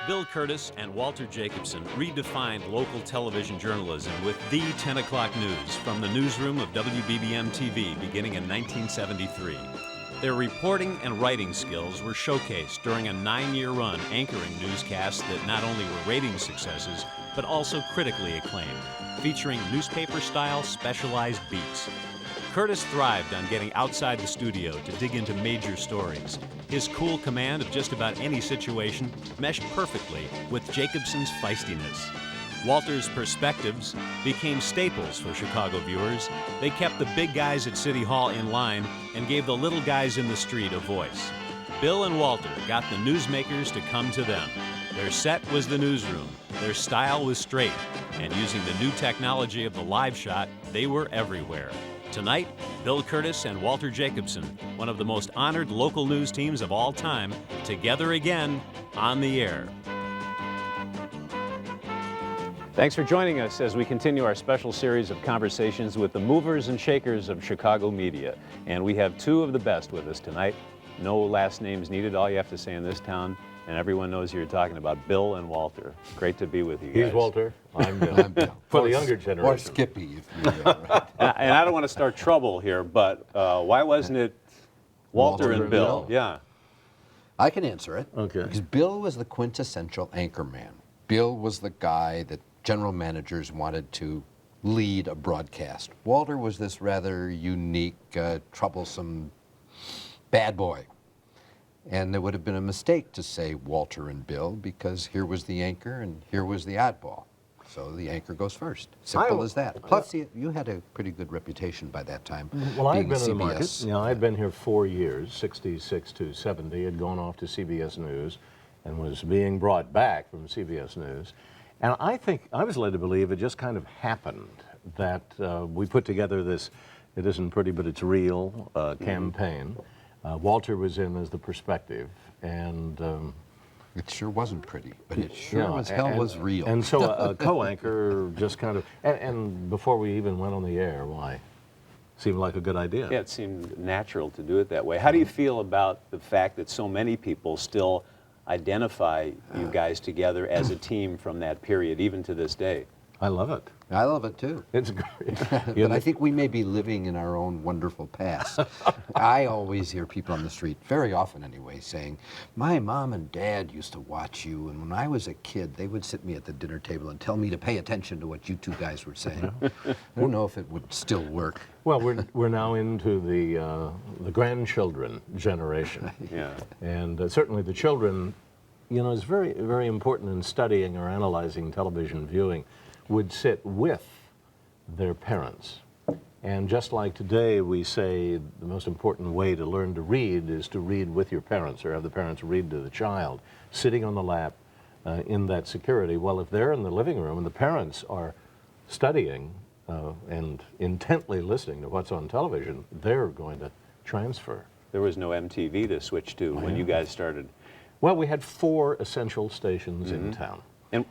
Bill Kurtis and Walter Jacobson redefined local television journalism with the 10 o'clock news from the newsroom of WBBM-TV beginning in 1973. Their reporting and writing skills were showcased during a 9-year run anchoring newscasts that not only were ratings successes, but also critically acclaimed, featuring newspaper-style specialized beats. Kurtis thrived on getting outside the studio to dig into major stories. His cool command of just about any situation meshed perfectly with Jacobson's feistiness. Walter's perspectives became staples for Chicago viewers. They kept the big guys at City Hall in line and gave the little guys in the street a voice. Bill and Walter got the newsmakers to come to them. Their set was the newsroom. Their style was straight. And using the new technology of the live shot, they were everywhere. Tonight, Bill Kurtis and Walter Jacobson, one of the most honored local news teams of all time, together again on the air. Thanks for joining us as we continue our special series of conversations with the movers and shakers of Chicago media. And we have two of the best with us tonight. No last names needed. All you have to say in this town, and everyone knows you're talking about Bill and Walter. Great to be with you guys. He's Walter. I'm Bill. For the younger generation. Or Skippy, if you right. And I don't want to start trouble here, but why wasn't it Walter and Bill? Yeah. I can answer it. Okay. Because Bill was the quintessential anchor man. Bill was the guy that general managers wanted to lead a broadcast. Walter was this rather unique, troublesome bad boy. And it would have been a mistake to say Walter and Bill, because here was the anchor and here was the oddball. So the anchor goes first. Simple as that. Plus, you had a pretty good reputation by that time. Well, I had been CBS. in the market. You know, I'd been here 4 years, 66 to 70. Had gone off to CBS News and was being brought back from CBS News. And I think I was led to believe it just kind of happened that we put together this, it isn't pretty, but it's real campaign. Walter was in as the perspective, and It sure wasn't pretty, but it sure as hell was real. And so a co-anchor just kind of, and before we even went on the air, why? Seemed like a good idea. Yeah, it seemed natural to do it that way. How do you feel about the fact that so many people still identify you guys together as a team from that period, even to this day? I love it. I love it too. It's great. But I think we may be living in our own wonderful past. I always hear people on the street, very often anyway, saying, my mom and dad used to watch you, and when I was a kid, they would sit me at the dinner table and tell me to pay attention to what you two guys were saying. I don't know if it would still work. Well, we're now into the grandchildren generation. Yeah. And certainly the children, you know, is very, very important in studying or analyzing television viewing, would sit with their parents. And just like today we say the most important way to learn to read is to read with your parents or have the parents read to the child, sitting on the lap in that security. Well, if they're in the living room and the parents are studying and intently listening to what's on television, they're going to transfer. There was no MTV to switch to when you guys started. Well, we had 4 essential stations in town. And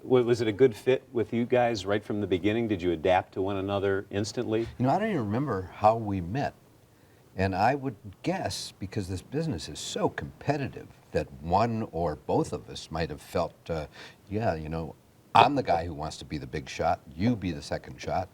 was it a good fit with you guys right from the beginning? Did you adapt to one another instantly? You know, I don't even remember how we met. And I would guess, because this business is so competitive, that one or both of us might have felt, yeah, you know, I'm the guy who wants to be the big shot, you be the second shot.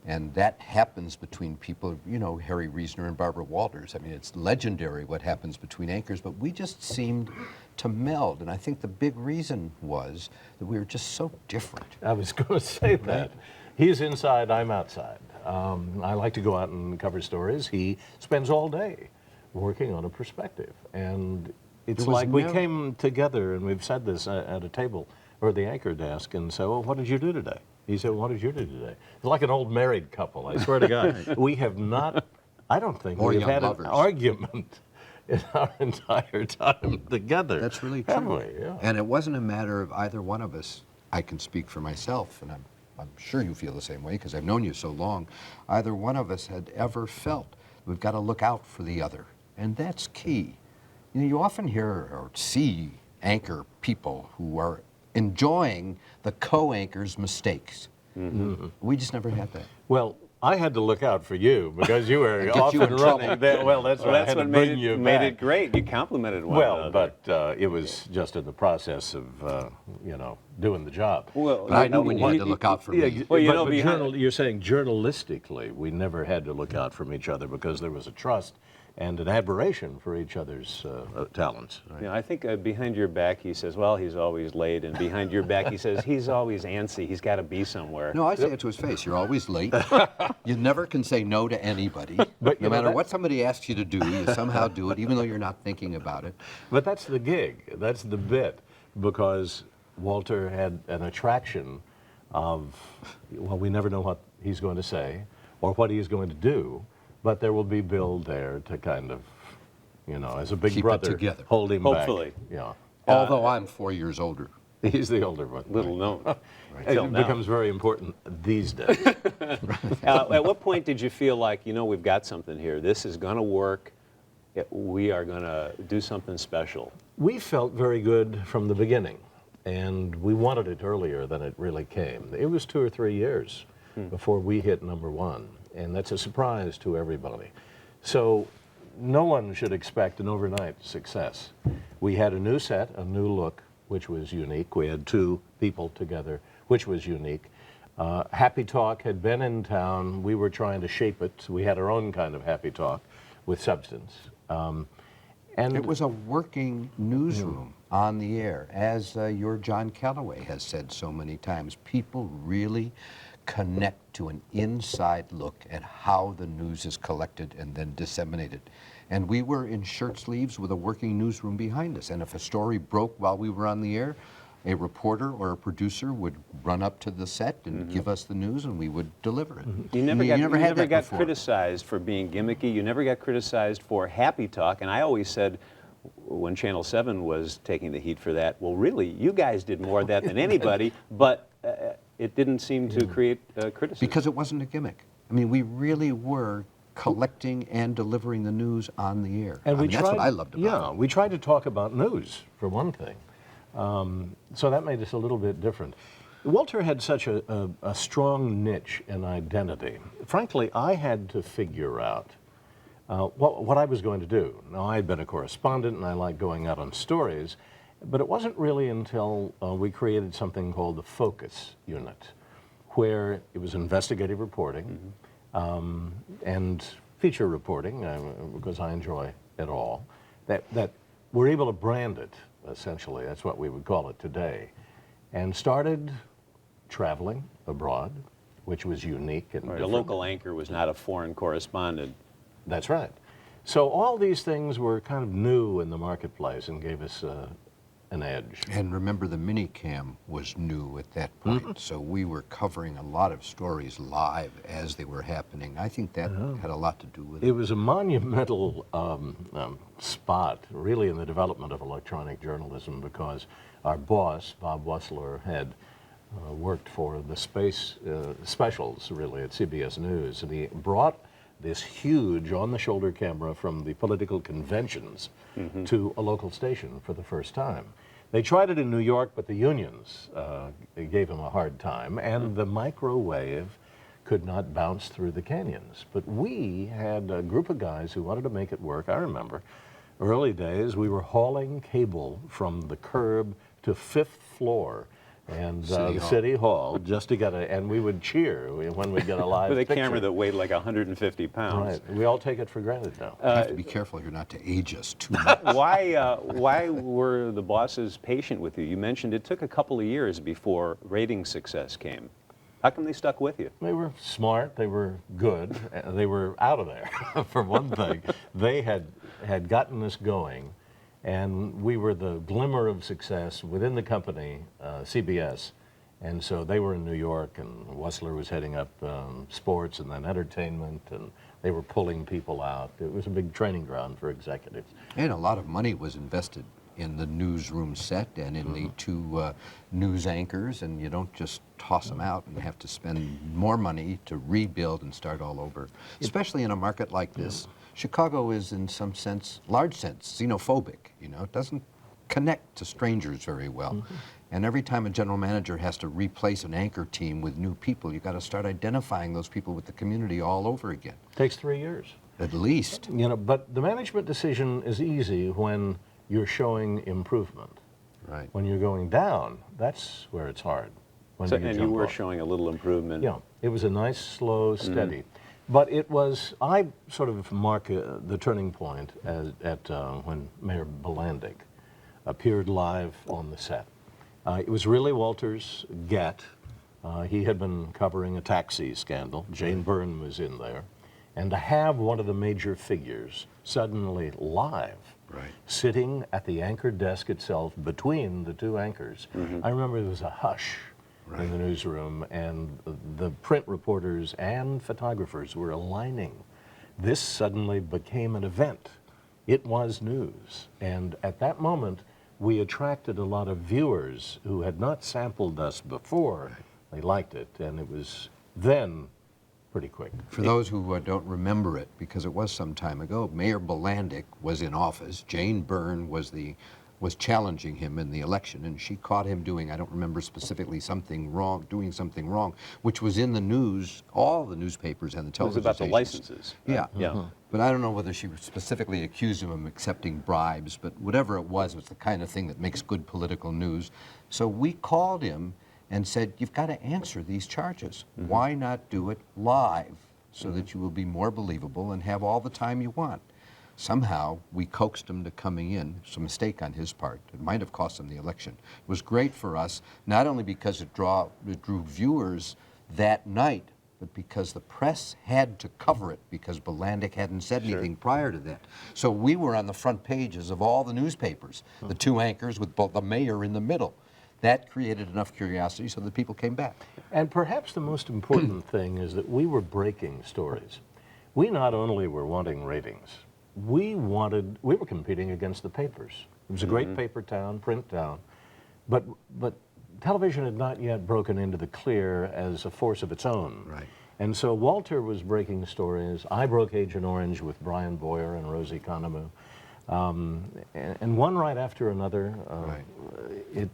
And that happens between people, you know, Harry Reasoner and Barbara Walters. I mean, it's legendary what happens between anchors, but we just seemed to meld. And I think the big reason was that we were just so different. I was going to say that. He's inside, I'm outside. I like to go out and cover stories. He spends all day working on a perspective. And it's like we came together, and we've said this at a table or the anchor desk, and said, well, what did you do today? He said, well, what did you do today? It's like an old married couple, I swear to God. We have not, I don't think we've had an argument in our entire time together. That's really true. Have we? Yeah. And it wasn't a matter of either one of us. I can speak for myself, and I'm sure you feel the same way because I've known you so long. Either one of us had ever felt we've got to look out for the other, and that's key. You know, you often hear or see anchor people who are enjoying the co-anchor's mistakes. We just never had that. Well, I had to look out for you because you were Get you often in trouble. running there. Well, that's right. I had what to bring you made back. it great. You complimented one Well, another. but it was just in the process of, doing the job. Well, But I knew when you had to look out for me. Well, You're saying journalistically, we never had to look out from each other because there was a trust and an admiration for each other's talents. Right? I think behind your back he says, well, he's always late, and behind your back he says, he's always antsy. He's got to be somewhere. No, I say it to his face. You're always late. You never can say no to anybody. But, no matter what somebody asks you to do, you somehow do it, even though you're not thinking about it. But that's the gig. That's the bit, because Walter had an attraction of, well, we never know what he's going to say or what he's going to do, but there will be Bill there to kind of, as a big Keep it brother, together. hold him Hopefully. back. Yeah. Although I'm 4 years older. He's the older one. Little known. It becomes very important these days. At what point did you feel like, we've got something here. This is going to work. We are going to do something special. We felt very good from the beginning, and we wanted it earlier than it really came. It was 2 or 3 years before we hit #1, and that's a surprise to everybody. So no one should expect an overnight success. We had a new set, a new look, which was unique. We had 2 people together, which was unique. Happy Talk had been in town. We were trying to shape it. We had our own kind of Happy Talk with substance. And It was a working newsroom on the air. As your John Calloway has said so many times, people really connect to an inside look at how the news is collected and then disseminated. And we were in shirt sleeves with a working newsroom behind us. And if a story broke while we were on the air, a reporter or a producer would run up to the set and give us the news, and we would deliver it. You never got before. criticized for being gimmicky. You never got criticized for Happy Talk. And I always said, when Channel 7 was taking the heat for that, well, really, you guys did more of that than anybody, but it didn't seem to create criticism. Because it wasn't a gimmick. I mean, we really were collecting and delivering the news on the air. And that's what I loved about it. Yeah, we tried to talk about news, for one thing. So that made us a little bit different. Walter had such a strong niche and identity. Frankly, I had to figure out what I was going to do. Now, I had been a correspondent, and I liked going out on stories, but it wasn't really until we created something called the Focus Unit, where it was investigative reporting and feature reporting, because I enjoy it all, that we're able to brand it, essentially. That's what we would call it today. And started traveling abroad, which was unique and The different. local anchor was not a foreign correspondent. That's right. So all these things were kind of new in the marketplace and gave us an edge. And remember, the minicam was new at that point, so we were covering a lot of stories live as they were happening. I think that had a lot to do with it. It was a monumental spot, really, in the development of electronic journalism, because our boss, Bob Sirott, had worked for the space specials, really, at CBS News, and he brought this huge on-the-shoulder camera from the political conventions to a local station for the first time. They tried it in New York, but the unions gave him a hard time, and the microwave could not bounce through the canyons. But we had a group of guys who wanted to make it work. I remember early days, we were hauling cable from the curb to 5th floor and City Hall just to get and we would cheer when we'd get a live With a picture. camera that weighed like 150 pounds. Right. We all take it for granted now. You have to be careful here not to age us too much. Why were the bosses patient with you? You mentioned it took a couple of years before rating success came. How come they stuck with you? They were smart, they were good, they were out of there, for one thing. They had gotten us going, and we were the glimmer of success within the company, CBS, and so they were in New York, and Wessler was heading up sports and then entertainment, and they were pulling people out. It was a big training ground for executives. And a lot of money was invested in the newsroom set and in the 2 news anchors, and you don't just toss them out and have to spend more money to rebuild and start all over, especially in a market like this. Chicago is, in some sense, large sense, xenophobic. It doesn't connect to strangers very well. And every time a general manager has to replace an anchor team with new people, you've got to start identifying those people with the community all over again. Takes 3 years. At least. You know, but the management decision is easy when you're showing improvement. Right. When you're going down, that's where it's hard. When So, do and you jump were off? showing a little improvement. Yeah, it was a nice, slow, steady. But it was, I sort of mark the turning point at when Mayor Bilandic appeared live on the set. It was really Walter's get. He had been covering a taxi scandal. Jane Byrne was in there. And to have one of the major figures suddenly live, sitting at the anchor desk itself between the two anchors, I remember there was a hush in the newsroom, and the print reporters and photographers were aligning. This suddenly became an event. It was news. And at that moment, we attracted a lot of viewers who had not sampled us before. They liked it, and it was then pretty quick. For those who don't remember it, because it was some time ago, Mayor Bilandic was in office. Jane Byrne was challenging him in the election, and she caught him doing, I don't remember specifically, doing something wrong, which was in the news, all the newspapers and the television It was about the stations. licenses. Yeah. Yeah. But I don't know whether she specifically accused him of accepting bribes, but whatever it was the kind of thing that makes good political news. So we called him and said, you've got to answer these charges. Why not do it live so that you will be more believable and have all the time you want? Somehow, we coaxed him to coming in. It's a mistake on his part. It might have cost him the election. It was great for us, not only because it drew viewers that night, but because the press had to cover it because Bilandic hadn't said anything prior to that. So we were on the front pages of all the newspapers, the two anchors with both the mayor in the middle. That created enough curiosity so that people came back. And perhaps the most important thing is that we were breaking stories. We not only were wanting ratings, we were competing against the papers. It was a great paper town, print town, but television had not yet broken into the clear as a force of its own. Right. And so Walter was breaking stories. I broke Agent Orange with Brian Boyer and Rosie Conamu. And one right after another, it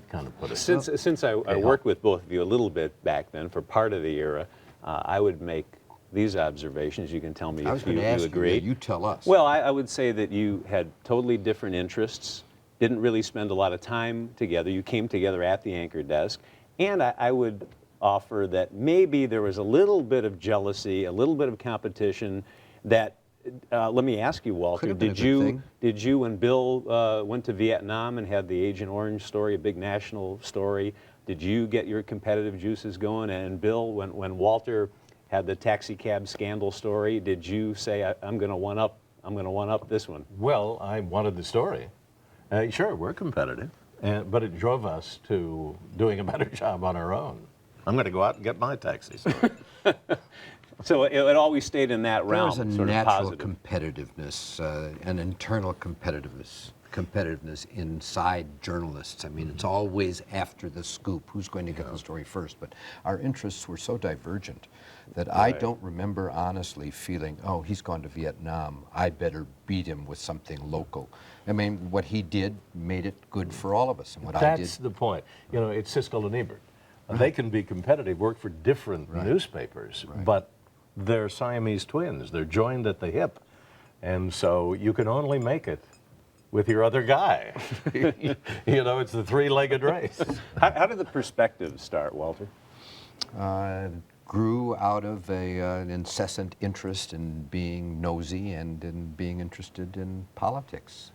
kind of put us. Since I worked with both of you a little bit back then for part of the era, I would make these observations. You can tell me if you agree. You tell us. Well, I would say that you had totally different interests, didn't really spend a lot of time together. You came together at the anchor desk, and I would offer that maybe there was a little bit of jealousy, a little bit of competition that let me ask you, Walter, did you when Bill went to Vietnam and had the Agent Orange story, a big national story, did you get your competitive juices going? And Bill, when Walter had the taxi cab scandal story, did you say, I'm going to one up this one? Well, I wanted the story. Sure, we're competitive, but it drove us to doing a better job on our own. I'm going to go out and get my taxi story. So it always stayed in that realm, There's a sort of natural positive. competitiveness, an internal competitiveness inside journalists. I mean, it's always after the scoop, who's going to get the story first. But our interests were so divergent that I don't remember honestly feeling, oh, he's gone to Vietnam, I better beat him with something local. I mean, what he did made it good for all of us. And what I did. That's the point. You know, it's Siskel and Ebert. They can be competitive, work for different newspapers, but they're Siamese twins. They're joined at the hip. And so you can only make it with your other guy. You know, it's the three-legged race. How did the perspective start, Walter? Grew out of an incessant interest in being nosy and in being interested in politics.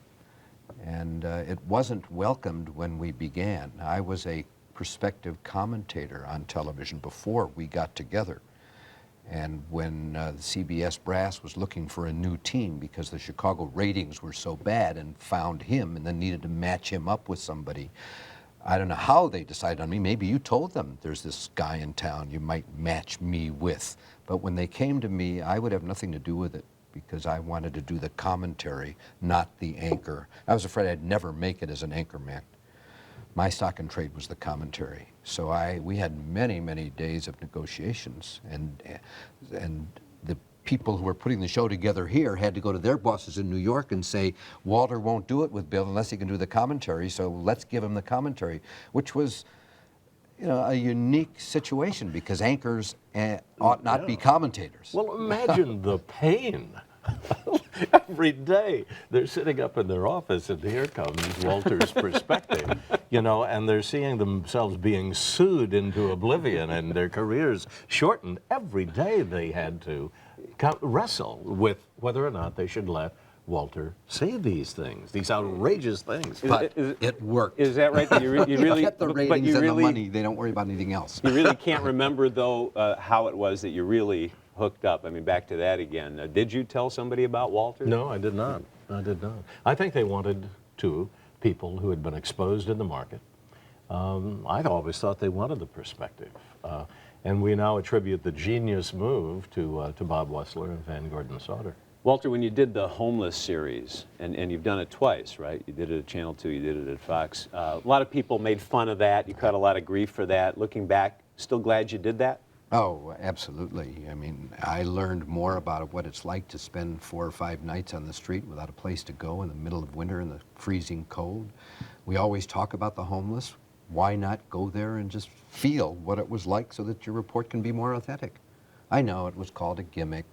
And it wasn't welcomed when we began. I was a prospective commentator on television before we got together. And when the CBS brass was looking for a new team because the Chicago ratings were so bad and found him and then needed to match him up with somebody, I don't know how they decided on me. Maybe you told them there's this guy in town you might match me with. But when they came to me, I would have nothing to do with it because I wanted to do the commentary, not the anchor. I was afraid I'd never make it as an anchor man. My stock and trade was the commentary. So we had many, many days of negotiations, and the people who were putting the show together here had to go to their bosses in New York and say, Walter won't do it with Bill unless he can do the commentary, so let's give him the commentary, which was, you know, a unique situation because anchors ought not be commentators. Well, imagine the pain. Every day they're sitting up in their office and here comes Walter's perspective, you know, and they're seeing themselves being sued into oblivion and their careers shortened. Every day they had to wrestle with whether or not they should let Walter say these things, these outrageous things. But it worked. Is that right? That you really get the ratings but you and really, the money. They don't worry about anything else. You really can't remember, though, how it was that you really hooked up. I mean, back to that again. Did you tell somebody about Walter? No, I did not. I did not. I think they wanted people who had been exposed in the market. I always thought they wanted the perspective. And we now attribute the genius move to Bob Wessler and Van Gordon Sauter. Walter, when you did the Homeless series, and you've done it twice, right? You did it at Channel 2, you did it at Fox. A lot of people made fun of that. You caught a lot of grief for that. Looking back, still glad you did that? Oh, absolutely. I mean, I learned more about what it's like to spend 4 or 5 nights on the street without a place to go in the middle of winter in the freezing cold. We always talk about the homeless. Why not go there and just feel what it was like so that your report can be more authentic? I know it was called a gimmick.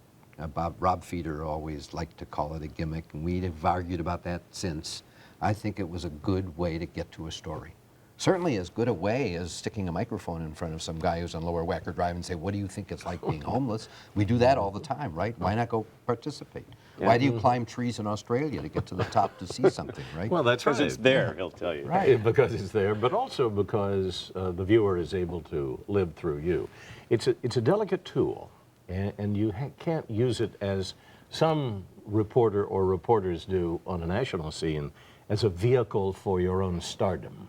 Rob Feeder always liked to call it a gimmick, and we have argued about that since. I think it was a good way to get to a story. Certainly as good a way as sticking a microphone in front of some guy who's on Lower Wacker Drive and say, what do you think it's like being homeless? We do that all the time, right? Why not go participate? Yeah. Why do you climb trees in Australia to get to the top to see something, right? Well, that's right. Because it's there, he'll tell you. Right, because it's there, but also because the viewer is able to live through you. It's a delicate tool, and you can't use it as some reporter or reporters do on a national scene as a vehicle for your own stardom.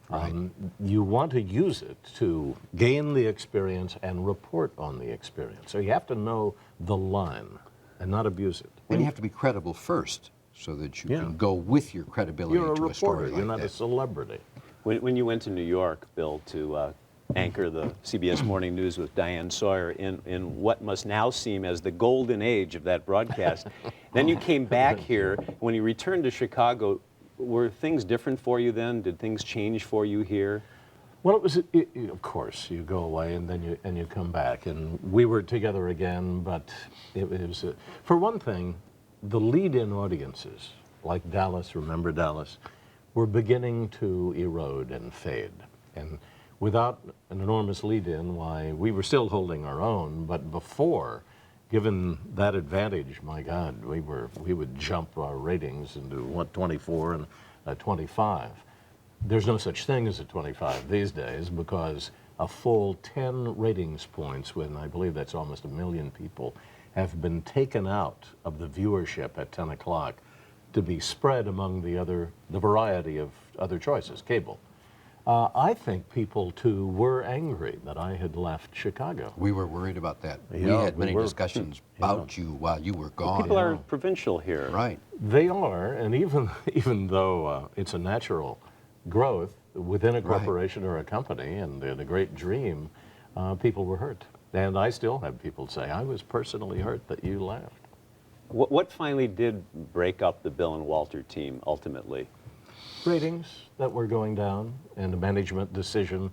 Right. You want to use it to gain the experience and report on the experience. So you have to know the line and not abuse it. And you have to be credible first so that you can go with your credibility You're to a a story reporter, like you're not that. a celebrity. When you went to New York, Bill, to anchor the CBS Morning News with Diane Sawyer in what must now seem as the golden age of that broadcast, then you came back here. When you returned to Chicago, were things different for you then? Did things change for you here? Well, of course, you go away and then you come back, and we were together again. But it was, for one thing, the lead-in audiences like Dallas, remember Dallas, were beginning to erode and fade. And without an enormous lead-in, why, we were still holding our own. But before, given that advantage, my God, we would jump our ratings into, what, 24 and 25. There's no such thing as a 25 these days because a full 10 ratings points, when I believe that's almost 1 million people, have been taken out of the viewership at 10 o'clock to be spread among the variety of other choices, cable. I think people, too, were angry that I had left Chicago. We were worried about that. Yeah, we had many were. discussions about you while you were gone. People are provincial here. Right. They are, and even though it's a natural growth within a corporation or a company and a great dream, people were hurt. And I still have people say, I was personally hurt that you left. What finally did break up the Bill and Walter team ultimately? Ratings that were going down and a management decision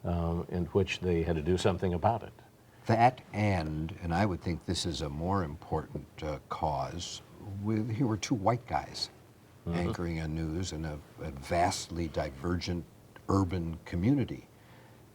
in which they had to do something about it. That and I would think this is a more important cause, here were two white guys anchoring a news in a vastly divergent urban community.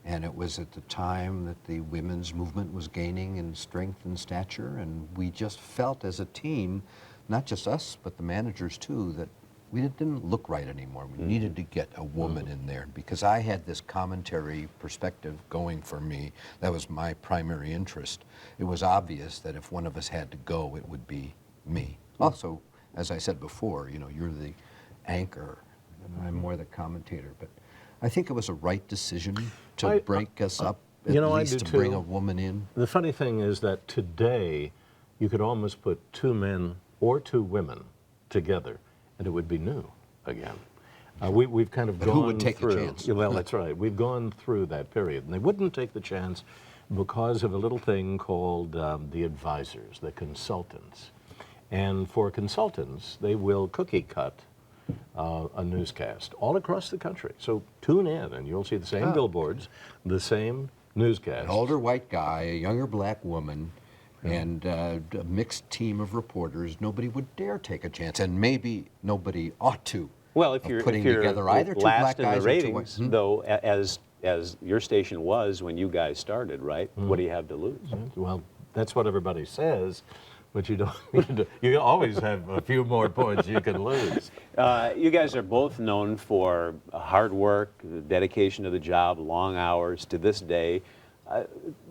And it was at the time that the women's movement was gaining in strength and stature, and we just felt as a team, not just us, but the managers too, that we didn't look right anymore. We needed to get a woman in there because I had this commentary perspective going for me. That was my primary interest. It was obvious that if one of us had to go, it would be me. Also, as I said before, you know, you're the anchor, and I'm more the commentator, but I think it was a right decision to break us up, at least to bring a woman in. The funny thing is that today, you could almost put 2 men or 2 women together, and it would be new again. We've kind of gone through. Who would take the chance? Well, that's right. We've gone through that period, and they wouldn't take the chance because of a little thing called the advisors, the consultants. And for consultants, they will cookie cut a newscast all across the country. So tune in and you'll see the same billboards, the same newscast. An older white guy, a younger black woman, and a mixed team of reporters. Nobody would dare take a chance, and maybe nobody ought to. Well, if you're putting together either two last black in the guys or two ratings, white. though, as your station was when you guys started, right? What do you have to lose? Well, that's what everybody says, but you don't. You always have a few more points you can lose. You guys are both known for hard work, dedication to the job, long hours to this day.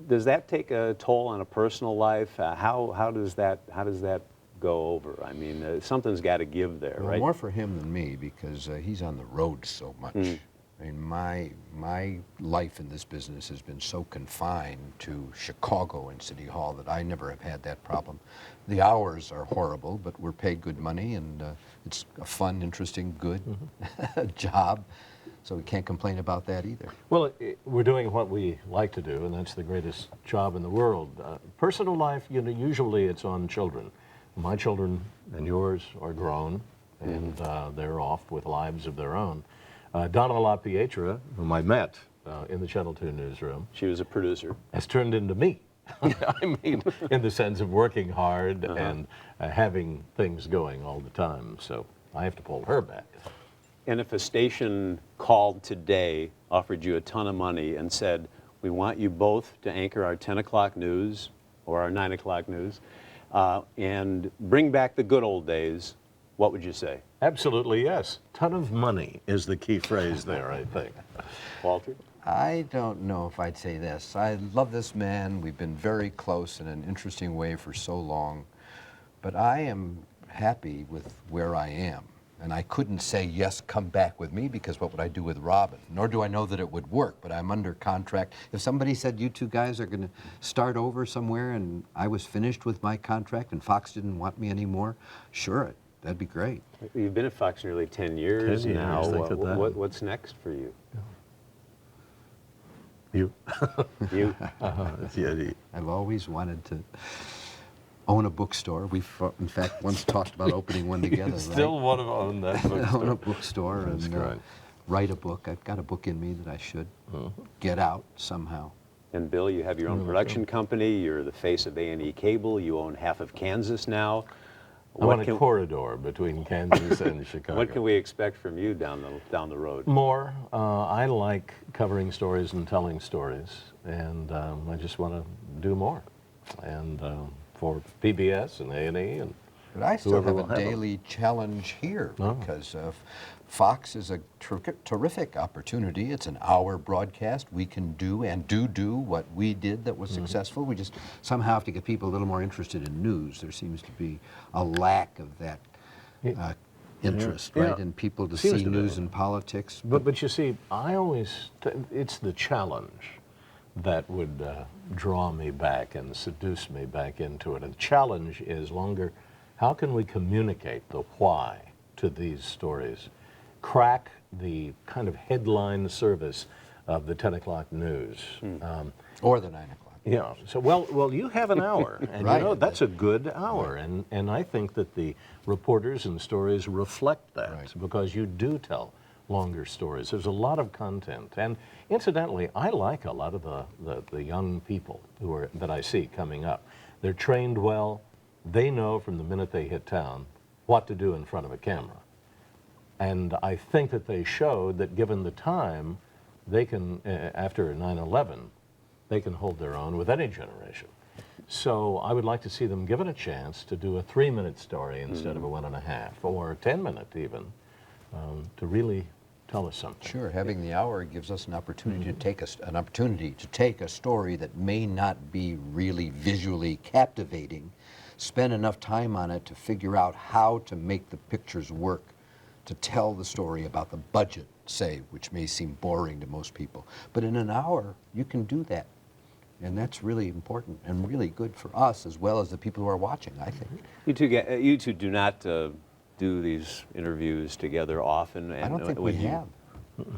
Does that take a toll on a personal life? How does that go over? I mean, something's got to give there, Well, right? more for him than me because he's on the road so much. I mean, my life in this business has been so confined to Chicago and City Hall that I never have had that problem. The hours are horrible, but we're paid good money, and it's a fun, interesting, good job. So we can't complain about that either. Well, we're doing what we like to do, and that's the greatest job in the world. Personal life, usually it's on children. My children and yours are grown, and they're off with lives of their own. Donna LaPietra, whom I met in the Channel 2 newsroom, She was a producer. has turned into me. I mean, in the sense of working hard and having things going all the time. So I have to pull her back. And if a station called today, offered you a ton of money, and said, "We want you both to anchor our 10 o'clock news or our 9 o'clock news, and bring back the good old days," what would you say? Absolutely, yes. Ton of money is the key phrase there, I think. Walter? I don't know if I'd say this. I love this man. We've been very close in an interesting way for so long. But I am happy with where I am. And I couldn't say, yes, come back with me, because what would I do with Robin? Nor do I know that it would work, but I'm under contract. If somebody said, you two guys are going to start over somewhere, and I was finished with my contract and Fox didn't want me anymore, sure, that'd be great. You've been at Fox nearly 10 years 10 years, now. think of that. What's next for you? You? You? Yeah, I've always wanted to own a bookstore. We've, in fact, once talked about opening one together. still want to own that bookstore. Own a bookstore and great. write a book. I've got a book in me that I should get out somehow. And Bill, you have your own production company. You're the face of A&E Cable. You own half of Kansas now. I'm on a corridor between Kansas and Chicago. What can we expect from you down the road? More. I like covering stories and telling stories, and I just want to do more. And for PBS and A&E and But I still whoever have will a have 'em. daily challenge here Oh. because Fox is a terrific opportunity. It's an hour broadcast. We can do and do what we did that was successful. We just somehow have to get people a little more interested in news. There seems to be a lack of that interest, Yeah. right, in people to Seems see to be. news and politics. But you see, it's the challenge that would draw me back and seduce me back into it. And the challenge is longer, how can we communicate the why to these stories? Crack the kind of headline service of the 10 o'clock news. Or the 9 o'clock. Yeah. So well, you have an hour, and Right. you know that's a good hour, and I think that the reporters and stories reflect that Right. because you do tell longer stories. There's a lot of content, and incidentally, I like a lot of the young people that I see coming up. They're trained well. They know from the minute they hit town what to do in front of a camera, and I think that they showed that given the time, they can after 9/11. They can hold their own with any generation. So I would like to see them given a chance to do a 3-minute story instead of a 1.5, or a 10-minute even, to really tell us something. Sure, having the hour gives us an opportunity to take a story that may not be really visually captivating, spend enough time on it to figure out how to make the pictures work, to tell the story about the budget, say, which may seem boring to most people. But in an hour, you can do that. And that's really important and really good for us as well as the people who are watching, I think. You two do not do these interviews together often. And I don't think we have.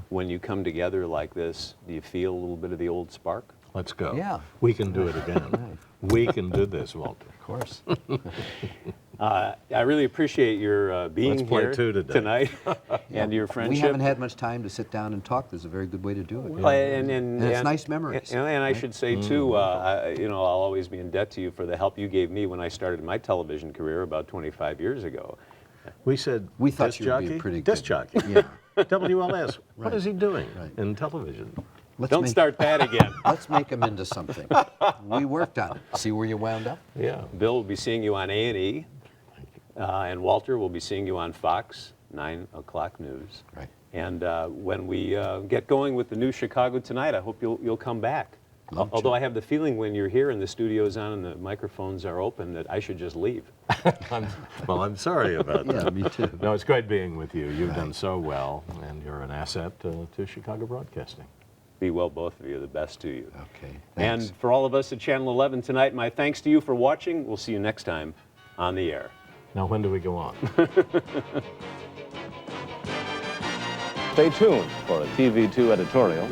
When you come together like this, do you feel a little bit of the old spark? Let's go. Yeah. We can do it again. We can do this, Walter. Of course. I really appreciate your being Let's play here two today. tonight and your friendship. We haven't had much time to sit down and talk. There's a very good way to do it. Well, and it's nice memories. And I should say too, you know, I'll always be in debt to you for the help you gave me when I started my television career about 25 years ago. We said, We thought disc you would be jockey? pretty Disc good. jockey. Yeah. WLS. What Right. is he doing Right. in television? Don't start that again. Let's make him into something. We worked on it. See where you wound up? Yeah. Bill will be seeing you on A&E, and Walter will be seeing you on Fox, 9 o'clock news. Right. And when we get going with the new Chicago Tonight, I hope you'll come back. Love Although to. I have the feeling when you're here and the studio's on and the microphones are open that I should just leave. I'm sorry about that. Yeah, me too. No, it's great being with you. You've done so well, and you're an asset to Chicago Broadcasting. Be well, both of you. The best to you. Okay. Thanks. And for all of us at Channel 11 tonight, my thanks to you for watching. We'll see you next time on the air. Now, when do we go on? Stay tuned for a TV2 editorial.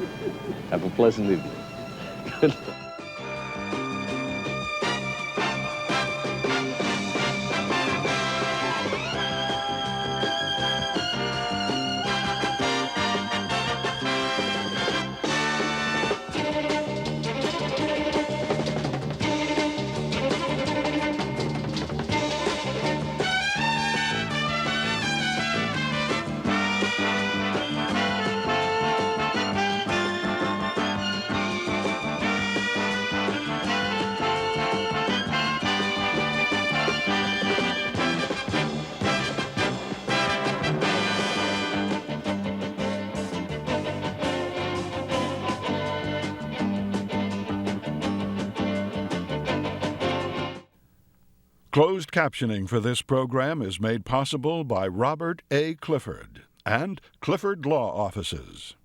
Have a pleasant evening. Closed captioning for this program is made possible by Robert A. Clifford and Clifford Law Offices.